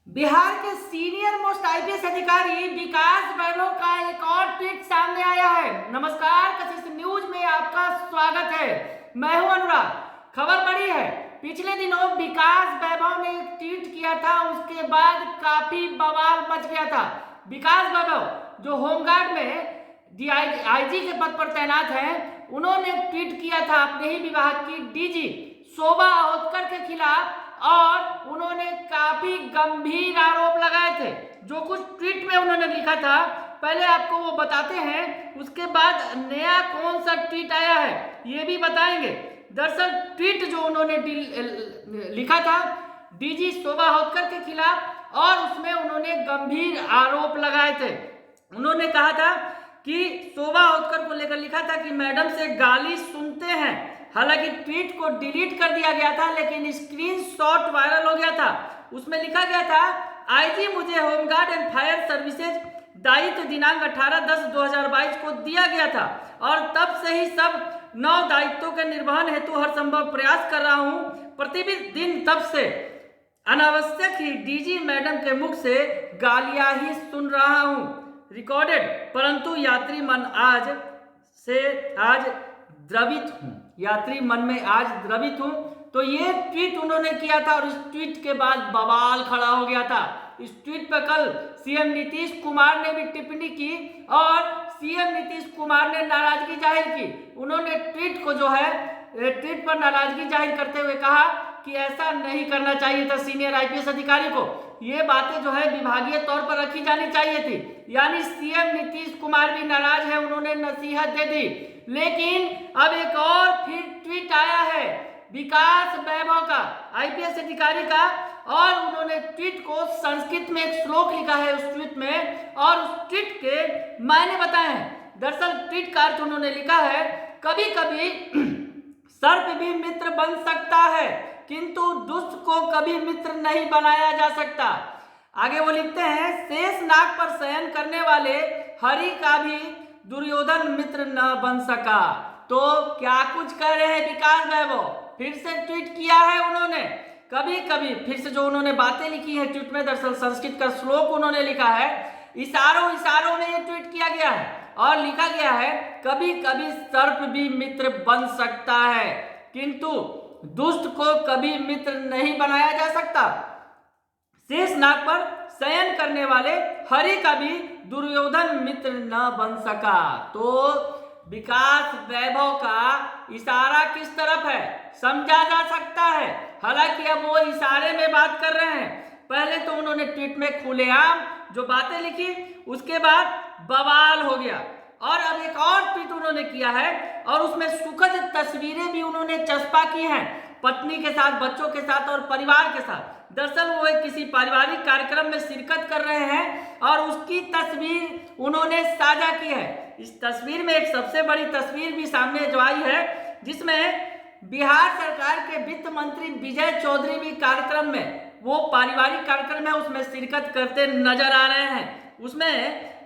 बिहार के senior most IPS अधिकारी विकास वैभव का एक और ट्वीट सामने आया है। नमस्कार, कशिश न्यूज में आपका स्वागत है। मैं हूं अनुराग। खबर बड़ी है। पिछले दिनों विकास वैभव ने एक ट्वीट किया था, उसके बाद काफी बवाल मच गया था। विकास वैभव जो होमगार्ड में आईजी के पद पर तैनात हैं, उन्होंने ट्वीट किया था अपने ही विभाग की डीजी शोभा अहोतकर के खिलाफ और उन्होंने काफी गंभीर आरोप लगाए थे। जो कुछ ट्वीट में उन्होंने लिखा था, पहले आपको वो बताते हैं, उसके बाद नया कौन सा ट्वीट आया है ये भी बताएंगे। दरअसल ट्वीट जो उन्होंने लिखा था डीजी शोभा अहोतकर के खिलाफ, और उसमें उन्होंने गंभीर आरोप लगाए थे। उन्होंने कहा था कि शोभा अहोतकर को लेकर लिखा था कि मैडम से गाली सुनते हैं। हालांकि ट्वीट को डिलीट कर दिया गया था, लेकिन स्क्रीनशॉट वायरल हो गया था। उसमें लिखा गया था, आईजी मुझे होमगार्ड एंड फायर सर्विसेज दायित्व दिनांक 18/10/2022 को दिया गया था और तब से ही सब 9 दायित्वों के निर्वहन हेतु हर संभव प्रयास कर रहा हूं। प्रतिदिन तब से अनावश्यक ही डीजी मैडम के मुख से गालियां ही सुन रहा हूं, रिकॉर्डेड। परंतु यात्री मन आज द्रवित हूं, यात्री मन में आज द्रवित हूं। तो ये ट्वीट उन्होंने किया था और इस ट्वीट के बाद बवाल खड़ा हो गया था। इस ट्वीट पर कल सीएम नीतीश कुमार ने भी टिप्पणी की और सीएम नीतीश कुमार ने नाराजगी जाहिर की। उन्होंने ट्वीट पर नाराजगी जाहिर करते हुए कहा कि ऐसा नहीं करना चाहिए था सीनियर आईपीएस अधिकारी को। ये बातें जो है विभागीय तौर पर रखी जानी चाहिए थी। यानी सीएम नीतीश कुमार भी नाराज है, उन्होंने नसीहत दे दी। लेकिन अब एक और फिर ट्वीट आया है विकास वैभव का, आईपीएस अधिकारी का, और उन्होंने ट्वीट को संस्कृत में एक श्लोक लिखा है उस ट्वीट में, और उस ट्वीट के मायने बताए हैं। दरअसल ट्वीट का अर्थ उन्होंने लिखा है, कभी कभी सर्प भी मित्र बन सकता है, किंतु दुष्ट को कभी मित्र नहीं बनाया जा सकता। आगे वो लिखते हैं, शेष नाग पर शयन करने वाले हरि का भी दुर्योधन मित्र न बन सका। तो क्या कुछ कह रहे हैं विकास वैभव? फिर से ट्वीट किया है उन्होंने। कभी कभी फिर से जो उन्होंने बातें लिखी है ट्वीट में, दरअसल संस्कृत का श्लोक उन्होंने लिखा है, इशारों में ये ट्वीट किया गया है और लिखा गया है, कभी कभी सर्प भी मित्र बन सकता है, किंतु दुष्ट को कभी मित्र नहीं बनाया जा सकता। शेष नाग पर शयन करने वाले हरि का भी दुर्योधन मित्र न बन सका। तो विकास वैभव का इशारा किस तरफ है समझा जा सकता है। हालांकि अब वो इशारे में बात कर रहे हैं। पहले तो उन्होंने ट्वीट में खुलेआम जो बातें लिखी, उसके बाद बवाल हो गया, और अब एक और ट्वीट उन्होंने किया है और उसमें सुखद तस्वीरें भी उन्होंने चस्पा की हैं, पत्नी के साथ, बच्चों के साथ और परिवार के साथ। दरअसल वो एक किसी पारिवारिक कार्यक्रम में शिरकत कर रहे हैं और उसकी तस्वीर उन्होंने साझा की है। इस तस्वीर में एक सबसे बड़ी तस्वीर भी सामने जो आई है, जिसमें बिहार सरकार के वित्त मंत्री विजय चौधरी भी कार्यक्रम में, वो पारिवारिक कार्यक्रम है उसमें शिरकत करते नजर आ रहे हैं। उसमें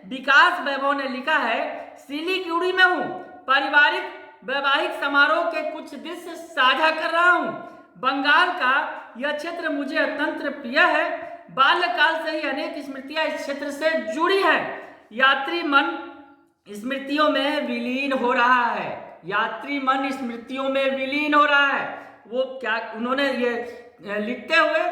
विकास वैभव ने लिखा है, सिलीगुड़ी में हूँ, पारिवारिक वैवाहिक समारोह के कुछ दृश्य साझा कर रहा हूँ। बंगाल का यह क्षेत्र मुझे अत्यंत प्रिय है। बाल्यकाल से ही अनेक स्मृतियां इस क्षेत्र से जुड़ी हैं। यात्री मन स्मृतियों में विलीन हो रहा है, यात्री मन स्मृतियों में विलीन हो रहा है। वो क्या उन्होंने ये लिखते हुए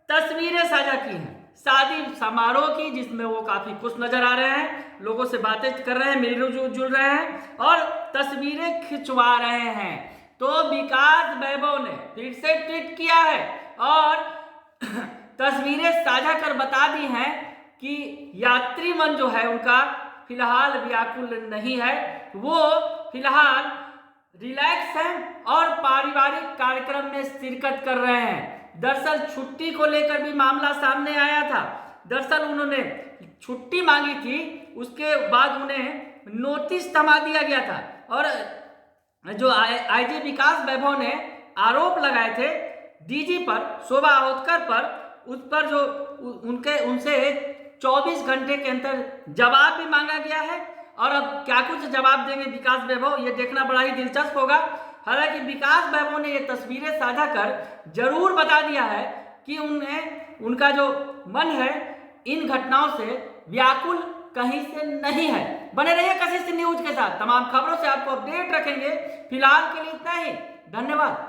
तस्वीरें साझा की हैं शादी समारोह की, जिसमें वो काफी खुश नजर आ रहे हैं, लोगों से बातें कर रहे हैं, मिलजुल रहे हैं और तस्वीरें खिंचवा रहे हैं। तो विकास वैभव ने फिर से ट्वीट किया है और तस्वीरें साझा कर बता दी हैं कि यात्री मन जो है उनका फिलहाल व्याकुल नहीं है, वो फिलहाल रिलैक्स हैं और पारिवारिक कार्यक्रम में शिरकत कर रहे हैं। दरअसल छुट्टी को लेकर भी मामला सामने आया था। दरअसल उन्होंने छुट्टी मांगी थी, उसके बाद उन्हें नोटिस थमा दिया गया था और जो आईजी विकास वैभव ने आरोप लगाए थे डीजी पर, शोभा अहोतकर पर, उस पर जो उनसे 24 घंटे के अंदर जवाब भी मांगा गया है। और अब क्या कुछ जवाब देंगे विकास वैभव, ये देखना बड़ा ही दिलचस्प होगा। हालांकि विकास वैभव ने ये तस्वीरें साझा कर जरूर बता दिया है कि उन्हें उनका जो मन है इन घटनाओं से व्याकुल कहीं से नहीं है। बने रहिए कशिश न्यूज के साथ, तमाम खबरों से आपको अपडेट रखेंगे। फिलहाल के लिए इतना ही, धन्यवाद।